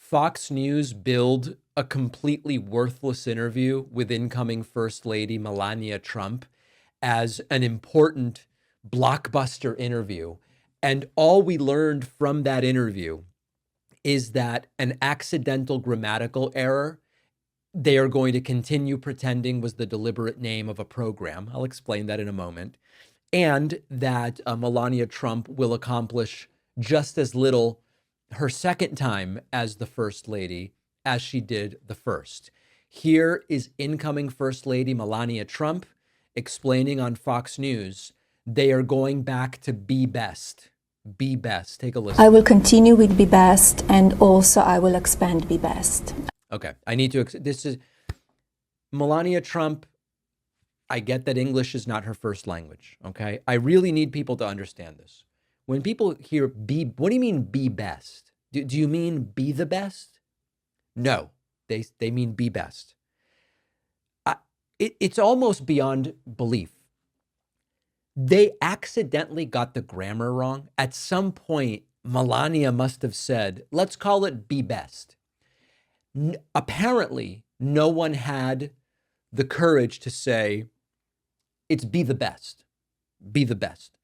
Fox News billed a completely worthless interview with incoming First Lady Melania Trump as an important blockbuster interview. And all we learned from that interview is that an accidental grammatical error they are going to continue pretending was the deliberate name of a program. I'll explain that in a moment. And that Melania Trump will accomplish just as little her second time as the First Lady as she did the first. Here is incoming First Lady Melania Trump explaining on Fox News they are going back to be best. Be best. Take a listen. I will continue with Be Best, and also I will expand Be Best. Okay, I need to, this is Melania Trump. I get that English is not her first language, okay? I really need people to understand this. When people hear what do you mean be best? Do you mean be the best? No, they mean be best. It's almost beyond belief. They accidentally got the grammar wrong. At some point, Melania must have said, let's call it be best. Apparently, no one had the courage to say, it's be the best, be the best.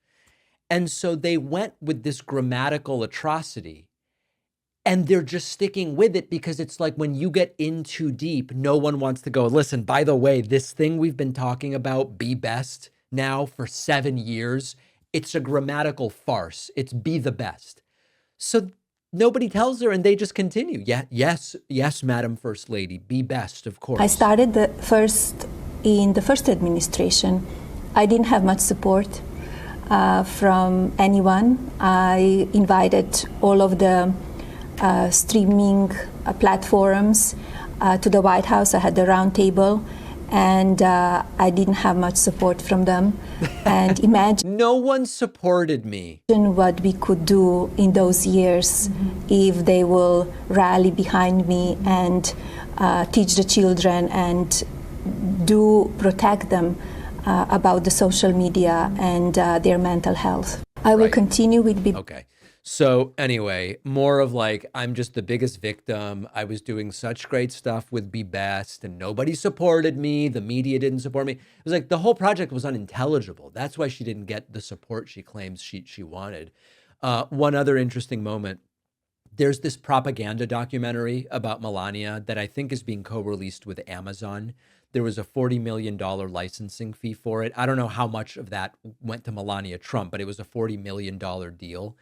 And so they went with this grammatical atrocity, and they're just sticking with it because it's like when you get in too deep, no one wants to go, listen, by the way, this thing we've been talking about, be best, now for 7 years, it's a grammatical farce. It's be the best. So nobody tells her, and they just continue. Yeah, yes, Madam First Lady, be best, of course. I started in the first administration. I didn't have much support from anyone. I invited all of the streaming platforms to the White House. I had the round table, and I didn't have much support from them. And imagine no one supported me. What we could do in those years if they will rally behind me and teach the children and do protect them about the social media and their mental health. I will continue with Okay. So anyway, more of like, I'm just the biggest victim. I was doing such great stuff with Be Best and nobody supported me. The media didn't support me. It was like the whole project was unintelligible. That's why she didn't get the support she claims she wanted. One other interesting moment. There's this propaganda documentary about Melania that I think is being co-released with Amazon. There was a $40 million licensing fee for it. I don't know how much of that went to Melania Trump, but it was a $40 million deal.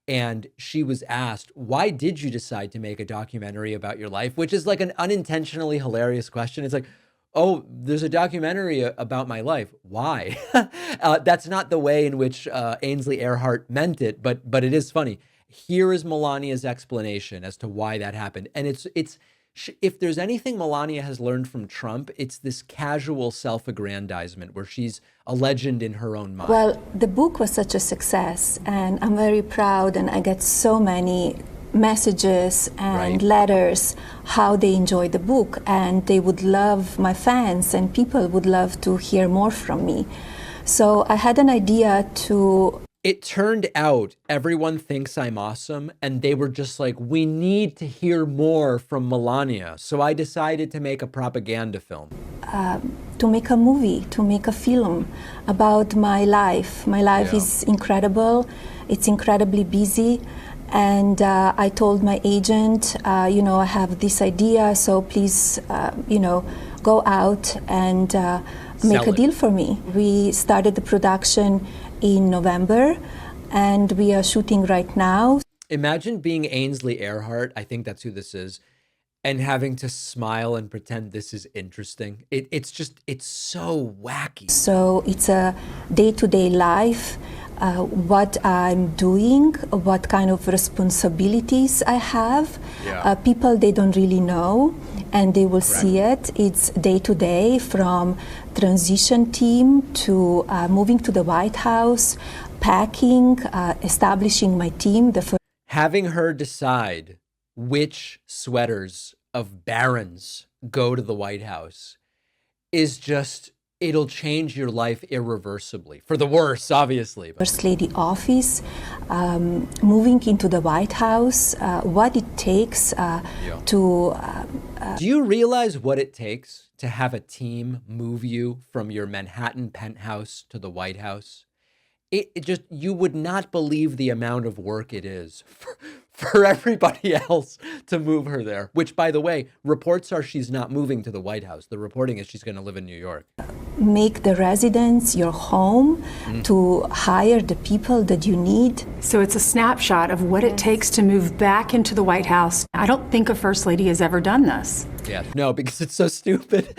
And she was asked, why did you decide to make a documentary about your life? Which is like an unintentionally hilarious question. It's like, oh, there's a documentary about my life. Why? That's not the way in which Ainsley Earhardt meant it, but it is funny. Here is Melania's explanation as to why that happened. And it's if there's anything Melania has learned from Trump, it's this casual self-aggrandizement where she's a legend in her own mind. Well, the book was such a success, and I'm very proud, and I get so many messages and letters how they enjoy the book, and they would love, my fans and people would love to hear more from me. So I had an idea to... It turned out everyone thinks I'm awesome, and they were just like, we need to hear more from Melania. So I decided to make a propaganda film. To make a movie, to make a film about my life. My life is incredible. It's incredibly busy. And I told my agent, I have this idea, so please, go out and make a deal for me. We started the production in November, and we are shooting right now. Imagine being Ainsley Earhardt, I think that's who this is, and having to smile and pretend this is interesting. It's so wacky. So it's a day-to-day life, what I'm doing, what kind of responsibilities I have. People, they don't really know, and they will see it. It's day-to-day, from transition team to moving to the White House, packing, establishing my team. Having her decide which sweaters of barons go to the White House is just, it'll change your life irreversibly, for the worse, obviously. First Lady office, moving into the White House, what it takes to... Do you realize what it takes to have a team move you from your Manhattan penthouse to the White House? It just, you would not believe the amount of work it is for everybody else to move her there, which, by the way, reports are she's not moving to the White House. The reporting is she's going to live in New York. Make the residence your home, to hire the people that you need. So it's a snapshot of what it takes to move back into the White House. I don't think a First Lady has ever done this. Yeah, no, because it's so stupid.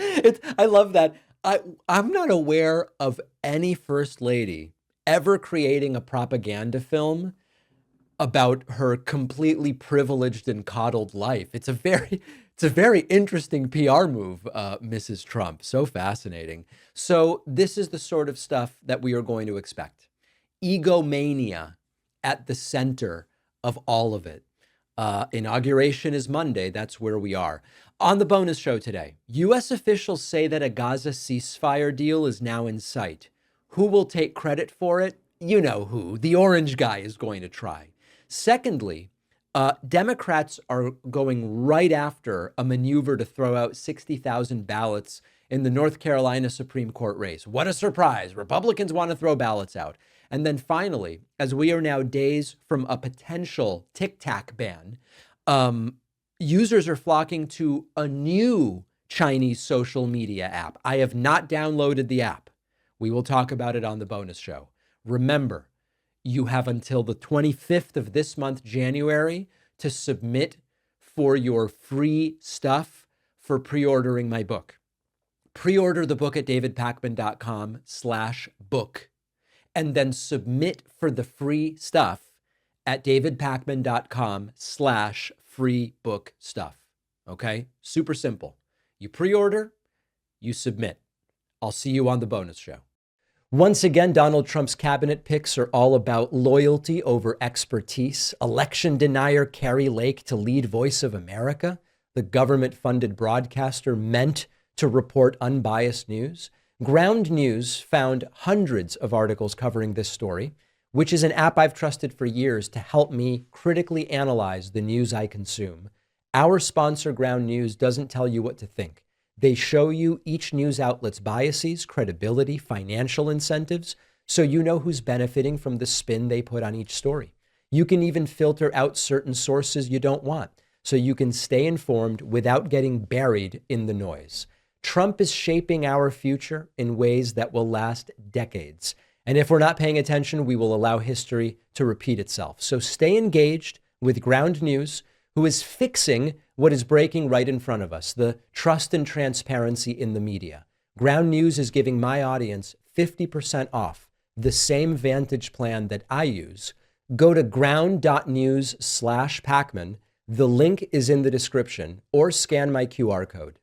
I love that. I'm not aware of any First Lady ever creating a propaganda film about her completely privileged and coddled life. It's a very interesting PR move, Mrs. Trump. So fascinating. So this is the sort of stuff that we are going to expect. Egomania at the center of all of it. Inauguration is Monday. That's where we are. On the bonus show today, U.S. officials say that a Gaza ceasefire deal is now in sight. Who will take credit for it? You know who. The orange guy is going to try. Secondly, Democrats are going right after a maneuver to throw out 60,000 ballots in the North Carolina Supreme Court race. What a surprise. Republicans want to throw ballots out. And then finally, as we are now days from a potential TikTok ban, users are flocking to a new Chinese social media app. I have not downloaded the app. We will talk about it on the bonus show. Remember, you have until the 25th of this month, January, to submit for your free stuff for pre-ordering my book. Pre-order the book at davidpakman.com/book, and then submit for the free stuff at davidpakman.com/free book stuff. Okay? Super simple. You pre-order, you submit. I'll see you on the bonus show. Once again, Donald Trump's cabinet picks are all about loyalty over expertise. Election denier Kari Lake to lead Voice of America, the government-funded broadcaster meant to report unbiased news. Ground News found hundreds of articles covering this story, which is an app I've trusted for years to help me critically analyze the news I consume. Our sponsor, Ground News, doesn't tell you what to think. They show you each news outlet's biases, credibility, financial incentives, so you know who's benefiting from the spin they put on each story. You can even filter out certain sources you don't want, so you can stay informed without getting buried in the noise. Trump is shaping our future in ways that will last decades. And if we're not paying attention, we will allow history to repeat itself. So stay engaged with Ground News, who is fixing what is breaking right in front of us, the trust and transparency in the media. Ground News is giving my audience 50% off the same Vantage plan that I use. Go to ground.news/Pacman. The link is in the description, or scan my QR code.